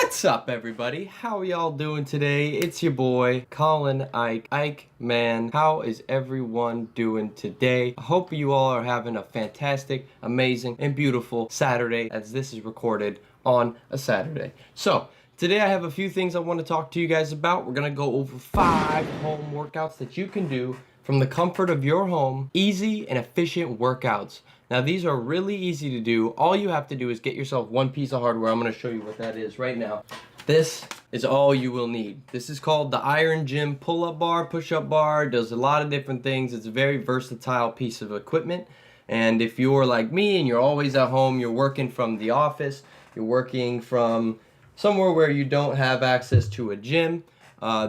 What's up, everybody? How y'all doing today? It's your boy, Colin Ike. Ike, man, how is everyone doing today? I hope you all are having a fantastic, amazing, and beautiful Saturday, as this is recorded on a Saturday. So, today I have a few things I want to talk to you guys about. We're going to go over 5 home workouts that you can do from the comfort of your home. Easy and efficient workouts. Now, these are really easy to do. All you have to do is get yourself one piece of hardware. I'm going to show you what that is right now. This is all you will need. This is called the Iron Gym pull-up bar, push-up bar. It does a lot of different things. It's a very versatile piece of equipment. And if you're like me and you're always at home, you're working from the office, you're working from somewhere where you don't have access to a gym,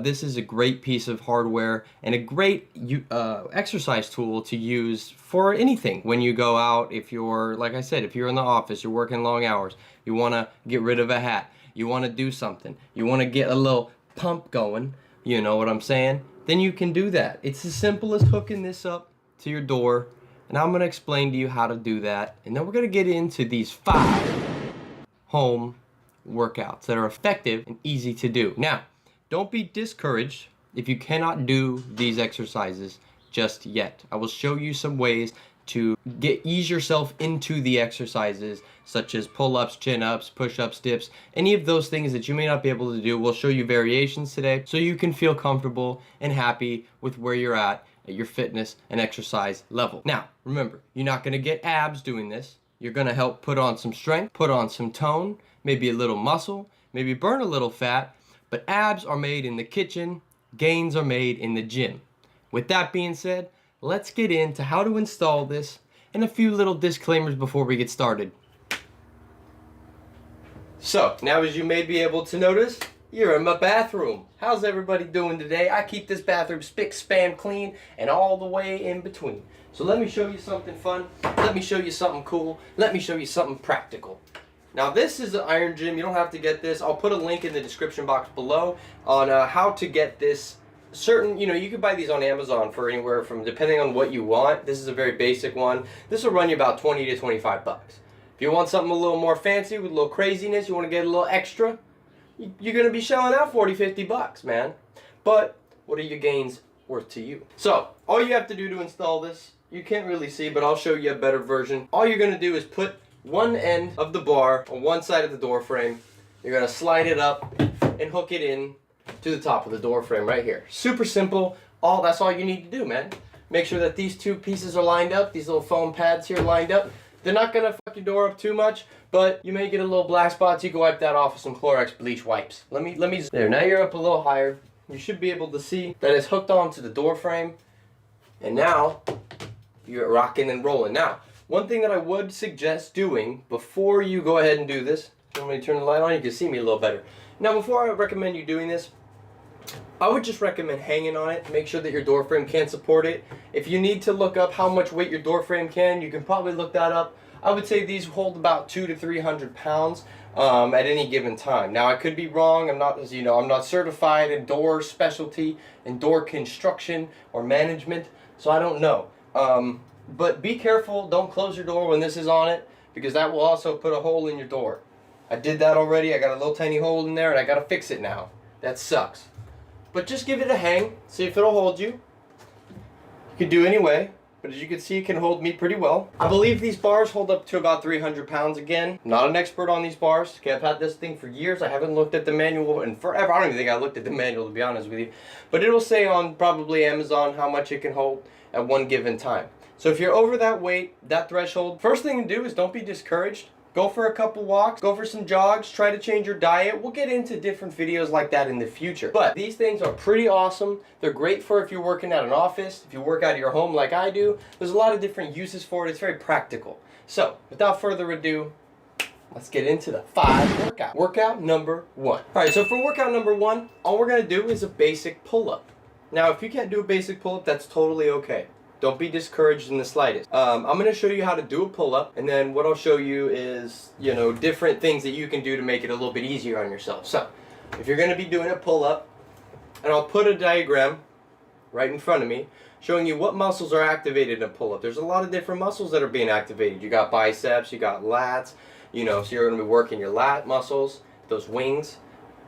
this is a great piece of hardware and a great exercise tool to use for anything when you go out. If you're, like I said, if you're in the office, you're working long hours, you want to get rid of a hat, you want to do something, you want to get a little pump going, you know what I'm saying, then you can do that. It's as simple as hooking this up to your door, and I'm going to explain to you how to do that, and then we're going to get into these 5 home workouts that are effective and easy to do. Now, don't be discouraged if you cannot do these exercises just yet. I will show you some ways to ease yourself into the exercises, such as pull-ups, chin-ups, push-ups, dips, any of those things that you may not be able to do. We'll show you variations today so you can feel comfortable and happy with where you're at your fitness and exercise level. Now, remember, you're not going to get abs doing this. You're going to help put on some strength, put on some tone, maybe a little muscle, maybe burn a little fat. But abs are made in the kitchen, gains are made in the gym. With that being said, let's get into how to install this and a few little disclaimers before we get started. So, now as you may be able to notice, you're in my bathroom. How's everybody doing today? I keep this bathroom spick, span clean and all the way in between. So let me show you something fun. Let me show you something cool. Let me show you something practical. Now, this is the Iron Gym. You don't have to get this. I'll put a link in the description box below on how to get this. You can buy these on Amazon for anywhere from, depending on what you want. This is a very basic one. This will run you about 20 to 25 bucks. If you want something a little more fancy with a little craziness, you want to get a little extra, you're going to be shelling out 40, 50 bucks, man. But what are your gains worth to you? So, all you have to do to install this, you can't really see, but I'll show you a better version. All you're going to do is put one end of the bar on one side of the door frame. You're going to slide it up and hook it in to the top of the door frame right here. Super simple. That's all you need to do, man. Make sure that these 2 pieces are lined up. These little foam pads here lined up. They're not going to fuck your door up too much, but you may get a little black spots. You can wipe that off with some Clorox bleach wipes. There, now you're up a little higher. You should be able to see that it's hooked onto the door frame. And now you're rocking and rolling. Now, one thing that I would suggest doing before you go ahead and do this, let me turn the light on, you can see me a little better. Now, before I recommend you doing this, I would just recommend hanging on it. Make sure that your door frame can support it. If you need to look up how much weight your door frame can, you can probably look that up. I would say these hold about 200 to 300 pounds at any given time. Now, I could be wrong. I'm not certified in door specialty, in door construction or management, so I don't know. But be careful, don't close your door when this is on it, because that will also put a hole in your door. I did that already. I got a little tiny hole in there and I got to fix it now. That sucks. But just give it a hang, see if it'll hold you. You could do anyway, but as you can see, it can hold me pretty well. I believe these bars hold up to about 300 pounds again. Not an expert on these bars. Okay, I've had this thing for years. I haven't looked at the manual in forever. I don't even think I looked at the manual, to be honest with you. But it'll say on probably Amazon how much it can hold at one given time. So if you're over that weight, that threshold, first thing to do is don't be discouraged. Go for a couple walks, go for some jogs, try to change your diet. We'll get into different videos like that in the future. But these things are pretty awesome. They're great for if you're working at an office, if you work out of your home like I do. There's a lot of different uses for it. It's very practical. So, without further ado, let's get into the 5 workout. Workout number 1. All right, so for workout number 1, all we're gonna do is a basic pull-up. Now, if you can't do a basic pull-up, that's totally okay. Don't be discouraged in the slightest. I'm going to show you how to do a pull-up, and then what I'll show you is, different things that you can do to make it a little bit easier on yourself. So, if you're going to be doing a pull-up, and I'll put a diagram right in front of me showing you what muscles are activated in a pull-up. There's a lot of different muscles that are being activated. You got biceps, you got lats, so you're going to be working your lat muscles, those wings.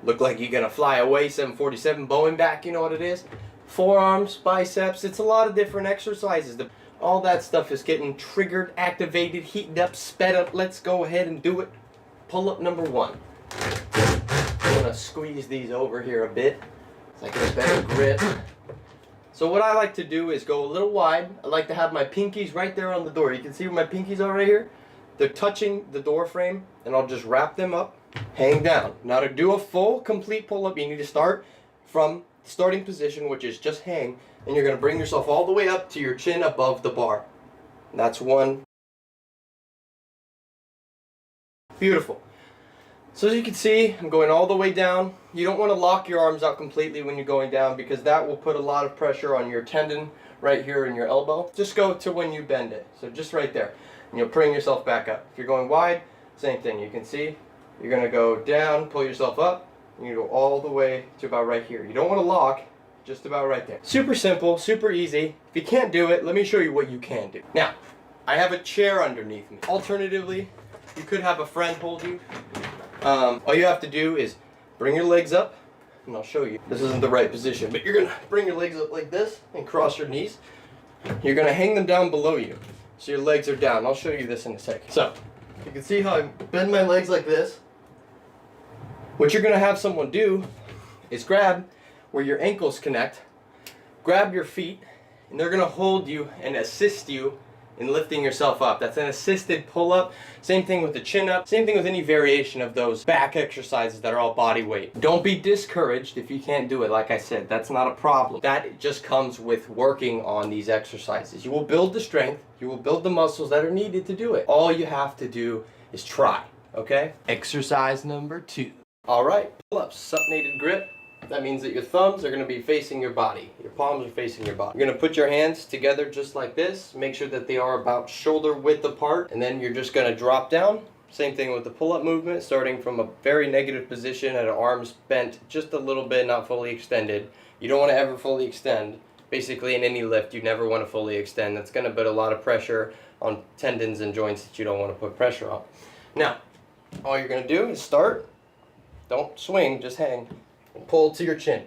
Look like you're gonna fly away, 747 Boeing back, you know what it is? Forearms, biceps, it's a lot of different exercises. All that stuff is getting triggered, activated, heated up, sped up. Let's go ahead and do it. Pull up number 1. I'm gonna squeeze these over here a bit so I get a better grip. So what I like to do is go a little wide. I like to have my pinkies right there on the door. You can see where my pinkies are right here? They're touching the door frame, and I'll just wrap them up, hang down. Now to do a full, complete pull-up, you need to start from the starting position, which is just hang, and you're going to bring yourself all the way up to your chin above the bar. And that's 1. Beautiful. So as you can see, I'm going all the way down. You don't want to lock your arms out completely when you're going down, because that will put a lot of pressure on your tendon right here in your elbow. Just go to when you bend it. So just right there. And you'll bring yourself back up. If you're going wide, same thing. You can see you're going to go down, pull yourself up, and you go all the way to about right here. You don't want to lock, just about right there. Super simple, super easy. If you can't do it, let me show you what you can do. Now, I have a chair underneath me. Alternatively, you could have a friend hold you. All you have to do is bring your legs up, and I'll show you. This isn't the right position, but you're going to bring your legs up like this and cross your knees. You're going to hang them down below you, so your legs are down. I'll show you this in a second. So, you can see how I bend my legs like this. What you're going to have someone do is grab where your ankles connect, grab your feet, and they're going to hold you and assist you in lifting yourself up. That's an assisted pull-up. Same thing with the chin-up. Same thing with any variation of those back exercises that are all body weight. Don't be discouraged if you can't do it. Like I said, that's not a problem. That just comes with working on these exercises. You will build the strength. You will build the muscles that are needed to do it. All you have to do is try, okay? Exercise number 2. All right, pull-ups, supinated grip. That means that your thumbs are going to be facing your body. Your palms are facing your body. You're going to put your hands together just like this. Make sure that they are about shoulder width apart. And then you're just going to drop down. Same thing with the pull-up movement, starting from a very negative position at arms bent just a little bit, not fully extended. You don't want to ever fully extend. Basically, in any lift, you never want to fully extend. That's going to put a lot of pressure on tendons and joints that you don't want to put pressure on. Now, all you're going to do is start. Don't swing, just hang. Pull to your chin.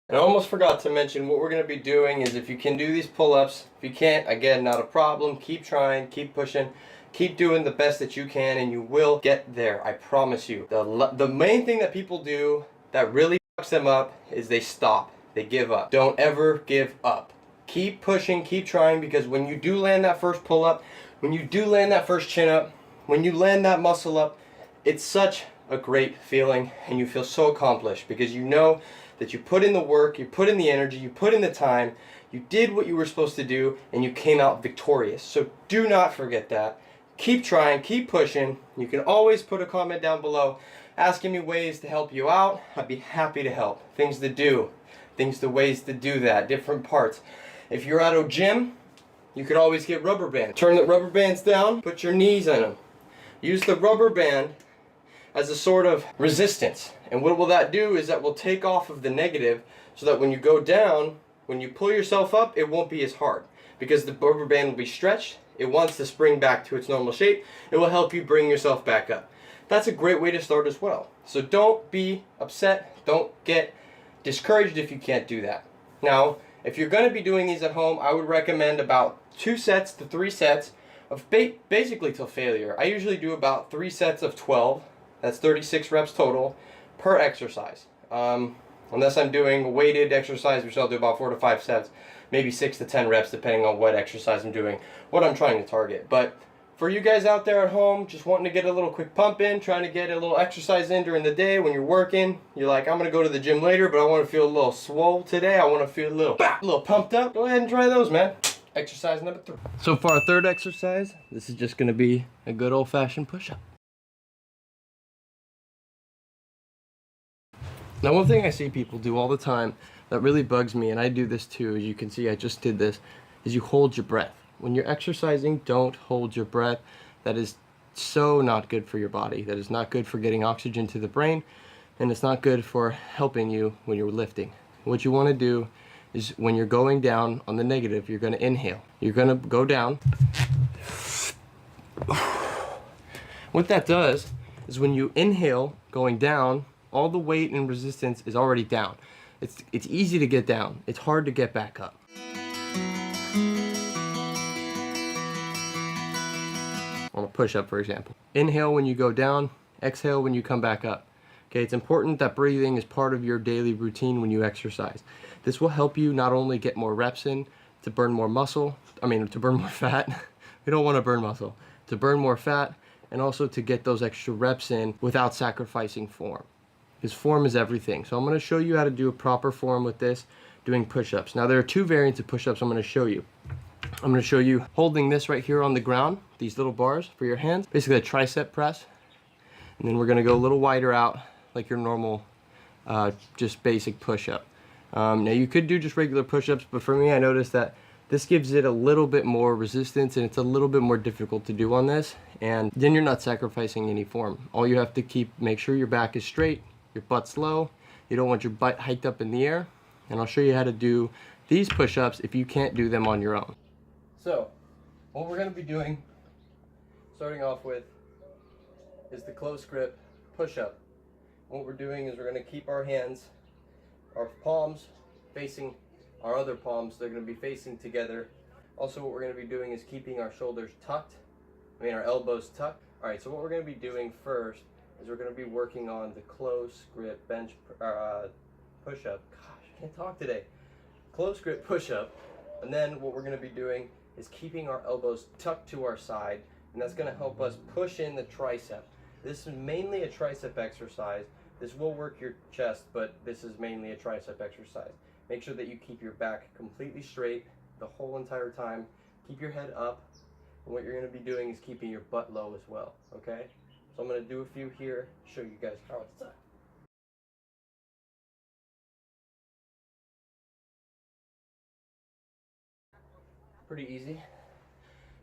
And I almost forgot to mention what we're going to be doing is if you can do these pull-ups, if you can't, again, not a problem. Keep trying, keep pushing, keep doing the best that you can, and you will get there. I promise you. The main thing that people do that really fucks them up is they stop. They give up. Don't ever give up. Keep pushing, keep trying, because when you do land that first pull-up, when you do land that first chin-up, when you land that muscle up, it's such a great feeling, and you feel so accomplished because you know that you put in the work, you put in the energy, you put in the time, you did what you were supposed to do, and you came out victorious. So do not forget that. Keep trying, keep pushing. You can always put a comment down below asking me ways to help you out. I'd be happy to help. Things to do, the ways to do that, different parts. If you're at a gym, you could always get rubber bands. Turn the rubber bands down, put your knees on them. Use the rubber band as a sort of resistance. And what will that do is that will take off of the negative so that when you go down, when you pull yourself up, it won't be as hard. Because the rubber band will be stretched, it wants to spring back to its normal shape. It will help you bring yourself back up. That's a great way to start as well. So don't be upset, don't get discouraged if you can't do that. Now, if you're going to be doing these at home, I would recommend about 2 sets to 3 sets of basically till failure. I usually do about 3 sets of 12. That's 36 reps total per exercise. Unless I'm doing a weighted exercise, which I'll do about 4 to 5 sets, maybe 6 to 10 reps depending on what exercise I'm doing, what I'm trying to target. But for you guys out there at home, just wanting to get a little quick pump in, trying to get a little exercise in during the day when you're working, you're like, I'm going to go to the gym later, but I want to feel a little swole today. I want to feel a little pumped up. Go ahead and try those, man. Exercise number 3. So for our third exercise, this is just going to be a good old-fashioned push-up. Now, one thing I see people do all the time that really bugs me, and I do this too, as you can see I just did this, is you hold your breath. When you're exercising, don't hold your breath. That is so not good for your body. That is not good for getting oxygen to the brain, and it's not good for helping you when you're lifting. What you want to do is when you're going down on the negative, you're going to inhale. You're going to go down. What that does is when you inhale going down, all the weight and resistance is already down. It's easy to get down. It's hard to get back up. On a push-up, for example. Inhale when you go down, exhale when you come back up. Okay, it's important that breathing is part of your daily routine when you exercise. This will help you not only get more reps in, to burn more muscle, to burn more fat. We don't want to burn muscle. To burn more fat, and also to get those extra reps in without sacrificing form. Because form is everything. So I'm going to show you how to do a proper form with this, doing push-ups. Now there are two variants of push-ups I'm going to show you. I'm going to show you holding this right here on the ground, these little bars for your hands, basically a tricep press. And then we're going to go a little wider out, like your normal, just basic push-up. Now you could do just regular push-ups, but for me I noticed that this gives it a little bit more resistance, and it's a little bit more difficult to do on this, and then you're not sacrificing any form. All you have to make sure your back is straight, your butt's low, you don't want your butt hiked up in the air, and I'll show you how to do these push-ups if you can't do them on your own. So, what we're going to be doing, starting off with, is the close grip push-up. What we're doing is we're going to keep our hands, our palms facing our other palms. They're going to be facing together. Also, what we're going to be doing is keeping our shoulders tucked, our elbows tucked. Alright, so what we're going to be doing first is we're going to be working on the close grip bench push-up. Gosh, I can't talk today. Close grip push-up. And then what we're going to be doing is keeping our elbows tucked to our side, and that's going to help us push in the tricep. This is mainly a tricep exercise. This will work your chest, but this is mainly a tricep exercise. Make sure that you keep your back completely straight the whole entire time. Keep your head up. And what you're going to be doing is keeping your butt low as well, okay? So I'm going to do a few here, show you guys how it's done. Pretty easy.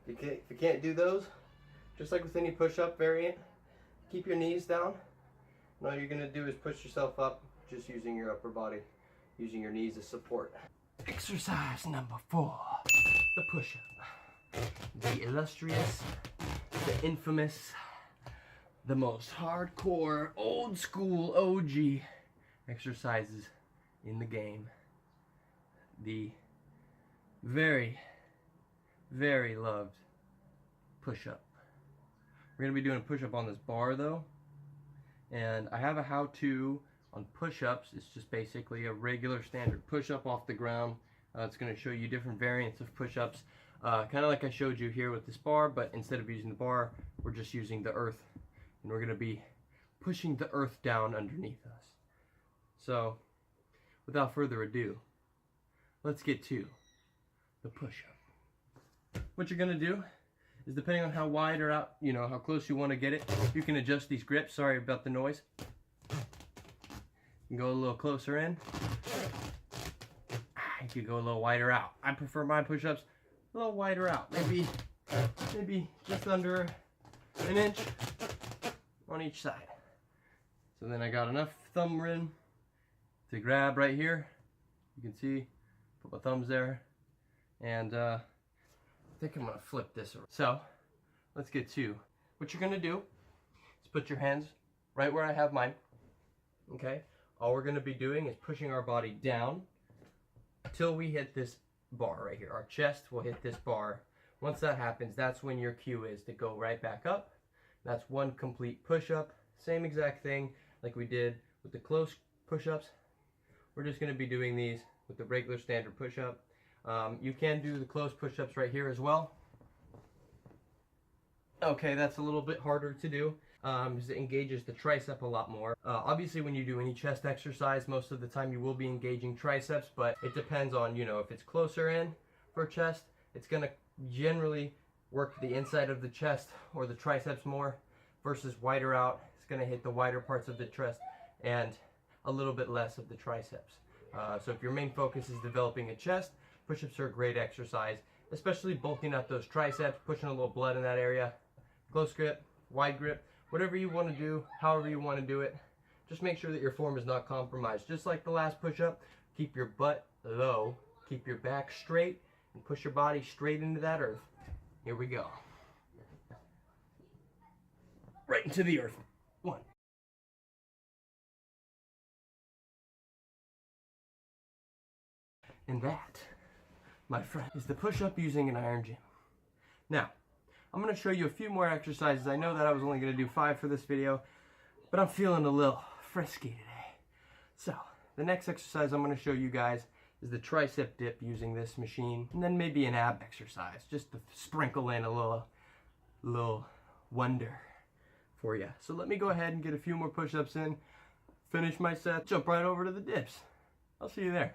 If you can't do those, just like with any push-up variant, keep your knees down. And all you're going to do is push yourself up just using your upper body, using your knees as support. Exercise number 4, the push-up. The illustrious, the infamous, the most hardcore, old school OG exercises in the game. The very, very loved push-up. We're going to be doing a push-up on this bar though. And I have a how-to on push-ups. It's just basically a regular standard push-up off the ground. It's going to show you different variants of push-ups. Kind of like I showed you here with this bar, but instead of using the bar, we're just using the earth. And we're going to be pushing the earth down underneath us. So, without further ado, let's get to the push-up. What you're going to do is, depending on how wide or out, how close you want to get it, you can adjust these grips. Sorry about the noise. You can go a little closer in. You can go a little wider out. I prefer my push-ups a little wider out. Maybe just under an inch on each side. So then I got enough thumb room to grab right here. You can see, put my thumbs there. And I think I'm going to flip this around. So, let's get to what you're going to do is put your hands right where I have mine. Okay? All we're going to be doing is pushing our body down until we hit this bar right here. Our chest will hit this bar. Once that happens, that's when your cue is to go right back up. That's one complete push-up. Same exact thing like we did with the close push-ups. We're just going to be doing these with the regular standard push-up. You can do the close push-ups right here as well. Okay, that's a little bit harder to do because it engages the tricep a lot more. Obviously, when you do any chest exercise, most of the time you will be engaging triceps, but it depends on, if it's closer in for chest, it's going to generally work the inside of the chest or the triceps more, versus wider out. It's going to hit the wider parts of the chest and a little bit less of the triceps. So if your main focus is developing a chest, push-ups are a great exercise, especially bulking up those triceps, pushing a little blood in that area. Close grip, wide grip, whatever you want to do, however you want to do it. Just make sure that your form is not compromised. Just like the last push-up, keep your butt low. Keep your back straight and push your body straight into that earth. Here we go. Right into the earth. 1. And that, my friend, is the push-up using an iron gym. Now, I'm going to show you a few more exercises. I know that I was only going to do 5 for this video, but I'm feeling a little frisky today. So, the next exercise I'm going to show you guys is the tricep dip using this machine, and then maybe an ab exercise, just to sprinkle in a little wonder for you. So let me go ahead and get a few more push-ups in, finish my set, jump right over to the dips. I'll see you there.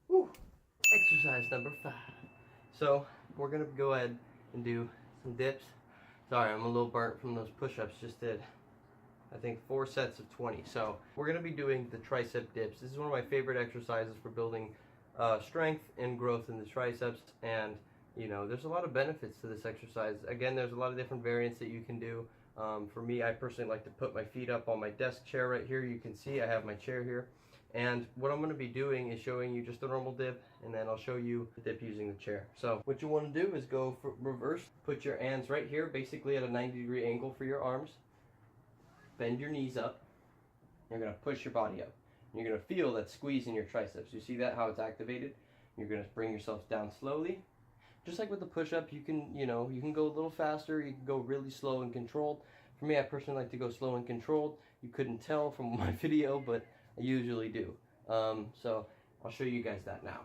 Woo. Exercise number 5. So we're gonna go ahead and do some dips. Sorry, I'm a little burnt from those push-ups. Just did, I think, 4 sets of 20. So we're gonna be doing the tricep dips. This is one of my favorite exercises for building strength and growth in the triceps. And you know, there's a lot of benefits to this exercise. Again, there's a lot of different variants that you can do. For me, I personally like to put my feet up on my desk chair right here. You can see I have my chair here. And what I'm going to be doing is showing you just a normal dip, and then I'll show you the dip using the chair. So what you want to do is go for reverse. Put your hands right here, basically at a 90-degree angle for your arms. Bend your knees up. You're going to push your body up. You're going to feel that squeeze in your triceps. You see that, how it's activated? You're going to bring yourself down slowly. Just like with the push-up, you can go a little faster, you can go really slow and controlled. For me, I personally like to go slow and controlled. You couldn't tell from my video, but I usually do. So I'll show you guys that now.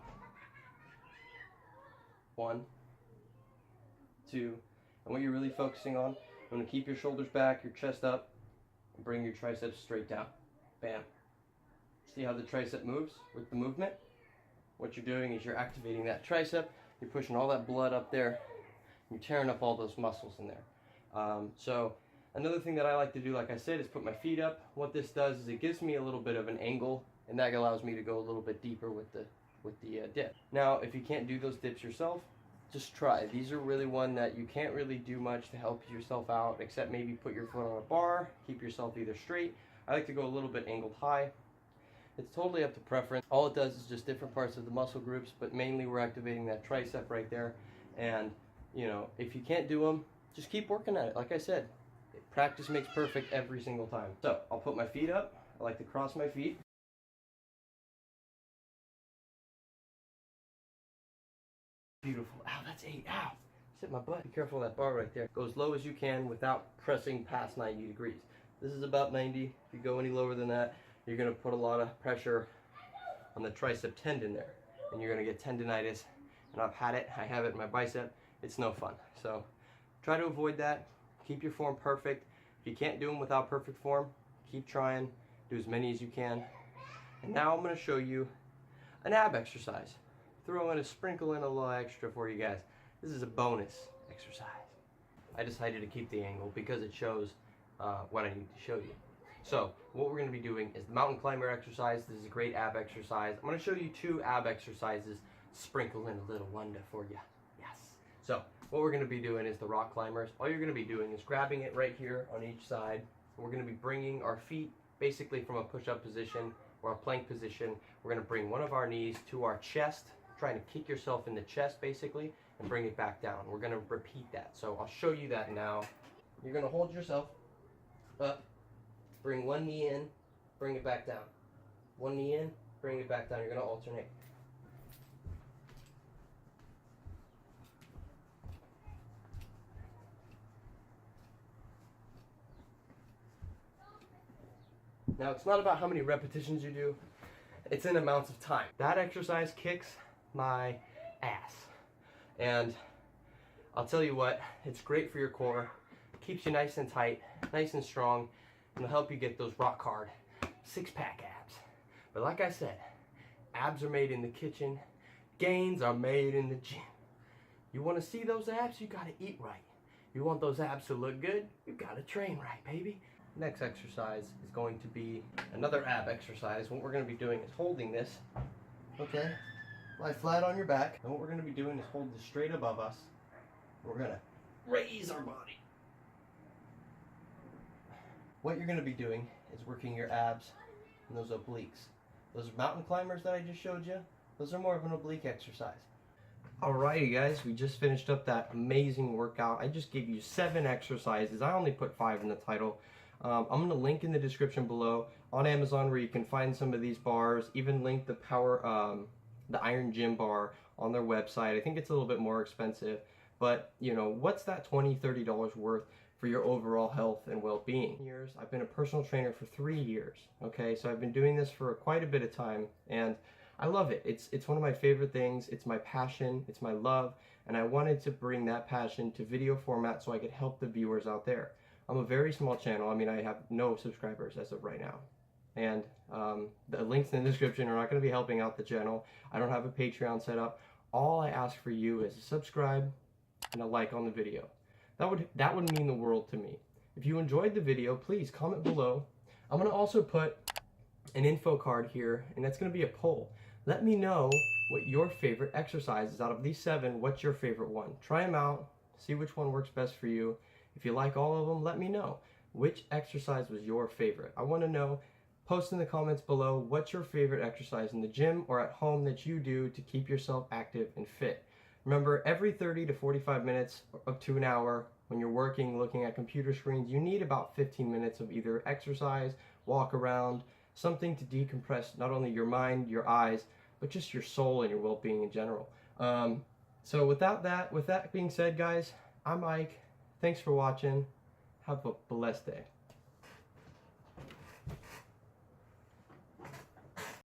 1, 2, and what you're really focusing on, you want to keep your shoulders back, your chest up, and bring your triceps straight down. Bam. See how the tricep moves with the movement? What you're doing is you're activating that tricep. You're pushing all that blood up there. You're tearing up all those muscles in there. So another thing that I like to do, like I said, is put my feet up. What this does is it gives me a little bit of an angle, and that allows me to go a little bit deeper with the dip. Now, if you can't do those dips yourself, just try. These are really one that you can't really do much to help yourself out, except maybe put your foot on a bar, keep yourself either straight. I like to go a little bit angled high. It's totally up to preference. All it does is just different parts of the muscle groups, but mainly we're activating that tricep right there. And, you know, if you can't do them, just keep working at it. Like I said, practice makes perfect every single time. So I'll put my feet up. I like to cross my feet. Beautiful. Ow, that's 8. Ow. Sit my butt. Be careful of that bar right there. Go as low as you can without pressing past 90 degrees. This is about 90. If you go any lower than that, you're going to put a lot of pressure on the tricep tendon there, and you're going to get tendonitis. And I've had it. I have it in my bicep. It's no fun. So try to avoid that. Keep your form perfect. If you can't do them without perfect form, keep trying. Do as many as you can. And now I'm going to show you an ab exercise. Sprinkle in a little extra for you guys. This is a bonus exercise. I decided to keep the angle because it shows what I need to show you. So what we're going to be doing is the mountain climber exercise. This is a great ab exercise. I'm going to show you 2 ab exercises. Sprinkle in a little wonder for you. Yes. So what we're going to be doing is the rock climbers. All you're going to be doing is grabbing it right here on each side. We're going to be bringing our feet basically from a push-up position or a plank position. We're going to bring one of our knees to our chest, trying to kick yourself in the chest basically, and bring it back down. We're going to repeat that. So I'll show you that now. You're going to hold yourself up. Bring one knee in, bring it back down. One knee in, bring it back down. You're going to alternate. Now, it's not about how many repetitions you do. It's in amounts of time. That exercise kicks my ass. And I'll tell you what, it's great for your core. It keeps you nice and tight, nice and strong. And it'll help you get those rock hard 6-pack abs. But like I said, abs are made in the kitchen, gains are made in the gym. You want to see those abs, you gotta eat right. You want those abs to look good, you gotta train right, baby. Next exercise is going to be another ab exercise. What we're going to be doing is holding this, okay? Lie flat on your back. And what we're going to be doing is hold this straight above us. We're going to raise our body. what you're going to be doing is working your abs and those obliques. Those mountain climbers that I just showed you, those are more of an oblique exercise. Alrighty guys, we just finished up that amazing workout. I just gave you 7 exercises. I only put 5 in the title. I'm going to link in the description below on Amazon where you can find some of these bars, even link the the Iron Gym bar on their website. I think it's a little bit more expensive, but you know, what's that $20, $30 worth for your overall health and well-being? I've been a personal trainer for 3 years, okay? So I've been doing this for quite a bit of time, and I love it. It's one of my favorite things. It's my passion, it's my love, and I wanted to bring that passion to video format so I could help the viewers out there. I'm a very small channel. I mean, I have no subscribers as of right now. And the links in the description are not going to be helping out the channel. I don't have a Patreon set up. All I ask for you is a subscribe and a like on the video. That would mean the world to me. If you enjoyed the video, please comment below. I'm going to also put an info card here, and that's going to be a poll. Let me know what your favorite exercise is. Out of these 7, what's your favorite one? Try them out, see which one works best for you. If you like all of them, let me know. Which exercise was your favorite? I want to know. Post in the comments below what's your favorite exercise in the gym or at home that you do to keep yourself active and fit. Remember, every 30 to 45 minutes up to an hour when you're working, looking at computer screens, you need about 15 minutes of either exercise, walk around, something to decompress not only your mind, your eyes, but just your soul and your well-being in general. So with that being said, guys, I'm Mike. Thanks for watching. Have a blessed day.